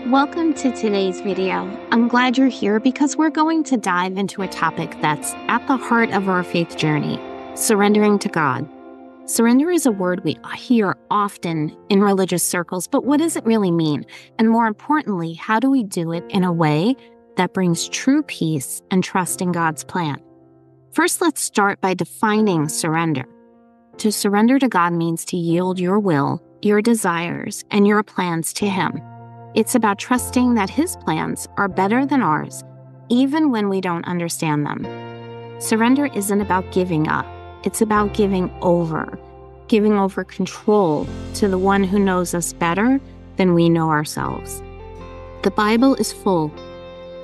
Welcome to today's video. I'm glad you're here because we're going to dive into a topic that's at the heart of our faith journey, surrendering to God. Surrender is a word we hear often in religious circles, but what does it really mean? And more importantly, how do we do it in a way that brings true peace and trust in God's plan? First, let's start by defining surrender. To surrender to God means to yield your will, your desires, and your plans to Him. It's about trusting that His plans are better than ours, even when we don't understand them. Surrender isn't about giving up. It's about giving over control to the one who knows us better than we know ourselves. The Bible is full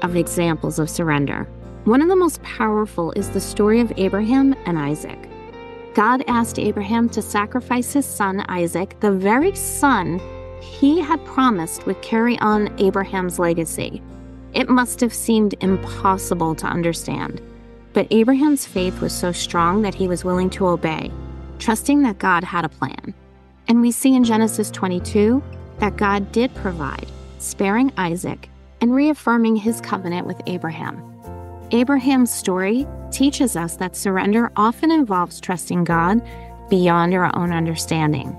of examples of surrender. One of the most powerful is the story of Abraham and Isaac. God asked Abraham to sacrifice his son Isaac, the very son he had promised would carry on Abraham's legacy. It must have seemed impossible to understand, but Abraham's faith was so strong that he was willing to obey, trusting that God had a plan. And we see in Genesis 22 that God did provide, sparing Isaac and reaffirming His covenant with Abraham. Abraham's story teaches us that surrender often involves trusting God beyond our own understanding.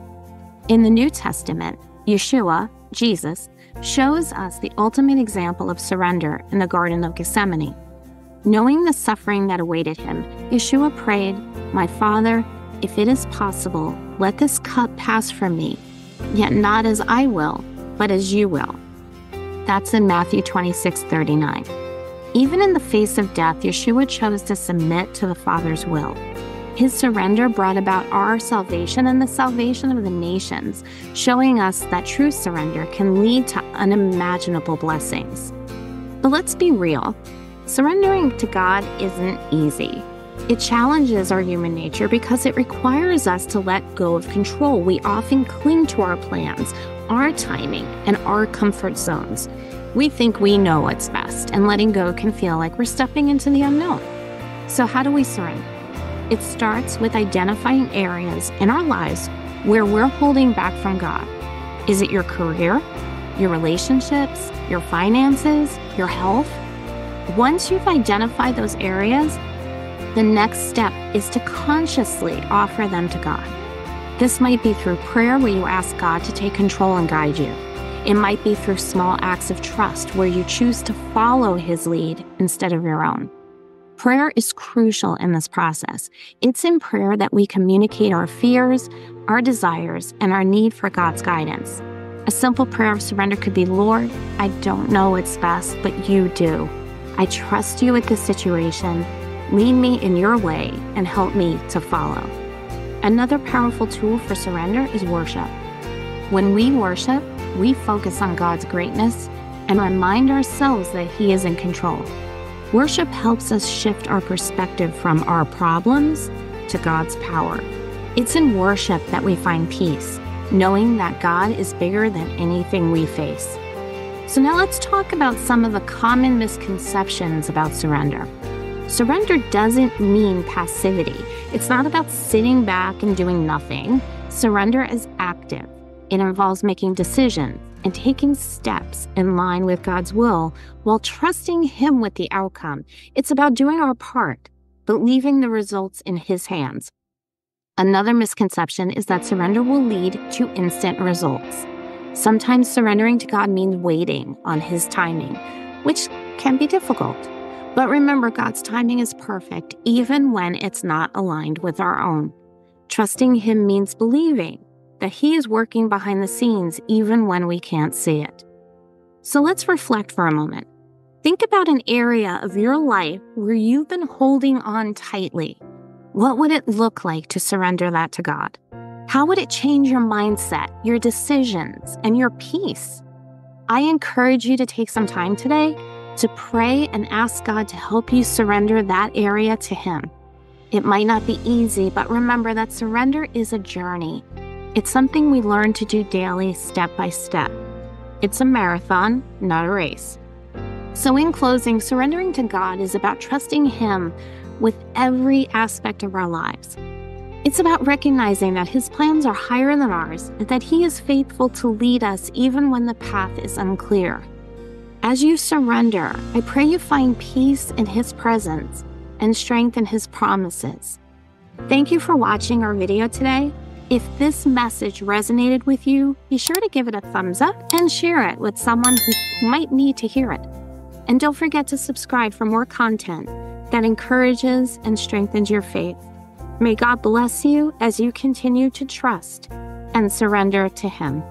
In the New Testament, Yeshua, Jesus, shows us the ultimate example of surrender in the Garden of Gethsemane. Knowing the suffering that awaited him, Yeshua prayed, "My Father, if it is possible, let this cup pass from me, yet not as I will, but as you will." That's in Matthew 26:39. Even in the face of death, Yeshua chose to submit to the Father's will. His surrender brought about our salvation and the salvation of the nations, showing us that true surrender can lead to unimaginable blessings. But let's be real. Surrendering to God isn't easy. It challenges our human nature because it requires us to let go of control. We often cling to our plans, our timing, and our comfort zones. We think we know what's best, and letting go can feel like we're stepping into the unknown. So how do we surrender? It starts with identifying areas in our lives where we're holding back from God. Is it your career, your relationships, your finances, your health? Once you've identified those areas, the next step is to consciously offer them to God. This might be through prayer, where you ask God to take control and guide you. It might be through small acts of trust, where you choose to follow His lead instead of your own. Prayer is crucial in this process. It's in prayer that we communicate our fears, our desires, and our need for God's guidance. A simple prayer of surrender could be, "Lord, I don't know what's best, but you do. I trust you with this situation. Lead me in your way and help me to follow." Another powerful tool for surrender is worship. When we worship, we focus on God's greatness and remind ourselves that He is in control. Worship helps us shift our perspective from our problems to God's power. It's in worship that we find peace, knowing that God is bigger than anything we face. So now let's talk about some of the common misconceptions about surrender. Surrender doesn't mean passivity. It's not about sitting back and doing nothing. Surrender is active. It involves making decisions and taking steps in line with God's will while trusting Him with the outcome. It's about doing our part, but leaving the results in His hands. Another misconception is that surrender will lead to instant results. Sometimes surrendering to God means waiting on His timing, which can be difficult. But remember, God's timing is perfect, even when it's not aligned with our own. Trusting Him means believing that He is working behind the scenes even when we can't see it. So let's reflect for a moment. Think about an area of your life where you've been holding on tightly. What would it look like to surrender that to God? How would it change your mindset, your decisions, and your peace? I encourage you to take some time today to pray and ask God to help you surrender that area to Him. It might not be easy, but remember that surrender is a journey. It's something we learn to do daily, step by step. It's a marathon, not a race. So in closing, surrendering to God is about trusting Him with every aspect of our lives. It's about recognizing that His plans are higher than ours and that He is faithful to lead us even when the path is unclear. As you surrender, I pray you find peace in His presence and strength in His promises. Thank you for watching our video today. If this message resonated with you, be sure to give it a thumbs up and share it with someone who might need to hear it. And don't forget to subscribe for more content that encourages and strengthens your faith. May God bless you as you continue to trust and surrender to Him.